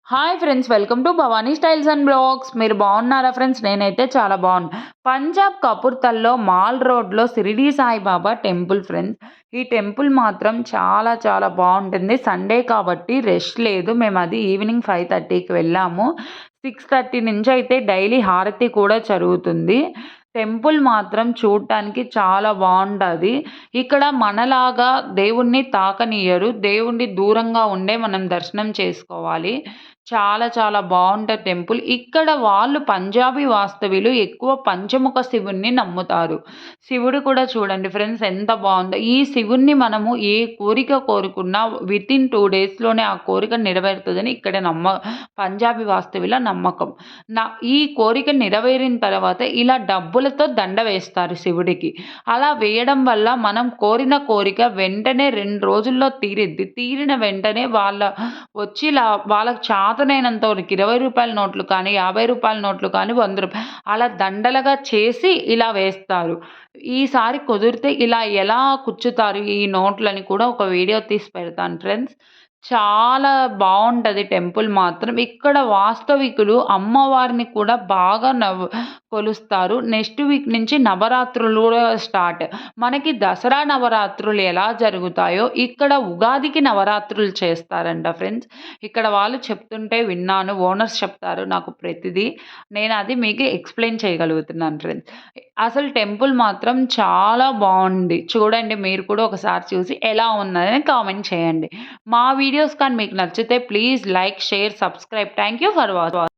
Hi friends, welcome to Bhavani styles and blogs. మీరు బాగున్నారా friends? నేనైతే చాలా బాగున్నాను. పంజాబ్ కపూర్తల్లో మాల్ రోడ్లో షిరిడీ సాయిబాబా టెంపుల్ ఫ్రెండ్స్. ఈ టెంపుల్ మాత్రం చాలా చాలా బాగుంటుంది. సండే కాబట్టి రష్ లేదు. మేము అది ఈవినింగ్ 5:30కి వెళ్ళాము. 6:30 నుంచి అయితే డైలీ హారతి కూడా జరుగుతుంది. టెంపుల్ మాత్రం చూడటానికి చాలా బాగుంటుంది. ఇక్కడ మనలాగా దేవుణ్ణి తాకనియ్యరు. దేవుణ్ణి దూరంగా ఉండే మనం దర్శనం చేసుకోవాలి. చాలా చాలా బావుంటది టెంపుల్. ఇక్కడ వాళ్ళు పంజాబీ వాస్తవ్యులు ఎక్కువ పంచముఖ శివుడిని నమ్ముతారు. శివుడు కూడా చూడండి ఫ్రెండ్స్ ఎంత బావుందో. ఈ శివుడిని మనము ఏ కోరిక కోరుకున్నా వితిన్ 2 డేస్‌లోనే ఆ కోరిక నెరవేరుతదని ఇక్కడ పంజాబీ వాస్తవ్యుల నమ్మకం. ఈ కోరిక నెరవేరిన తర్వాత ఇలా డబ్బులతో దండ వేస్తారు శివుడికి. అలా వేయడం వల్ల మనం కోరిన కోరిక వెంటనే 2 రోజుల్లో తీరిద్ది. తీరిన వెంటనే వచ్చి వాళ్ళకి చేతనైనంత వరకు రూ. 20 నోట్లు కానీ, రూ. 50 నోట్లు కానీ, రూ. 100 అలా దండలుగా చేసి ఇలా వేస్తారు. ఈసారి కుదిరితే ఇలా ఎలా కుచ్చుతారు ఈ నోట్లని కూడా ఒక వీడియో తీసి పెడతాను ఫ్రెండ్స్. చాలా బావుంటది టెంపుల్ మాత్రం. ఇక్కడ వాస్తవికులు అమ్మవారిని కూడా బాగా కొలుస్తారు. నెక్స్ట్ వీక్ నుంచి నవరాత్రులు కూడా స్టార్ట్. మనకి దసరా నవరాత్రులు ఎలా జరుగుతాయో ఇక్కడ ఉగాదికి నవరాత్రులు చేస్తారంట ఫ్రెండ్స్. ఇక్కడ వాళ్ళు చెప్తుంటే విన్నాను. ఓనర్స్ చెప్తారు నాకు ప్రతిదీ. నేను అది మీకు ఎక్స్‌ప్లెయిన్ చేయగలుగుతున్నాను ఫ్రెండ్స్. అసలు టెంపుల్ మాత్రం చాలా బావుంది. చూడండి మీరు కూడా ఒకసారి చూసి ఎలా ఉన్నదని కామెంట్ చేయండి. మా వీడియోస్ కానీ మీకు నచ్చితే please like, share, subscribe. Thank you for watching.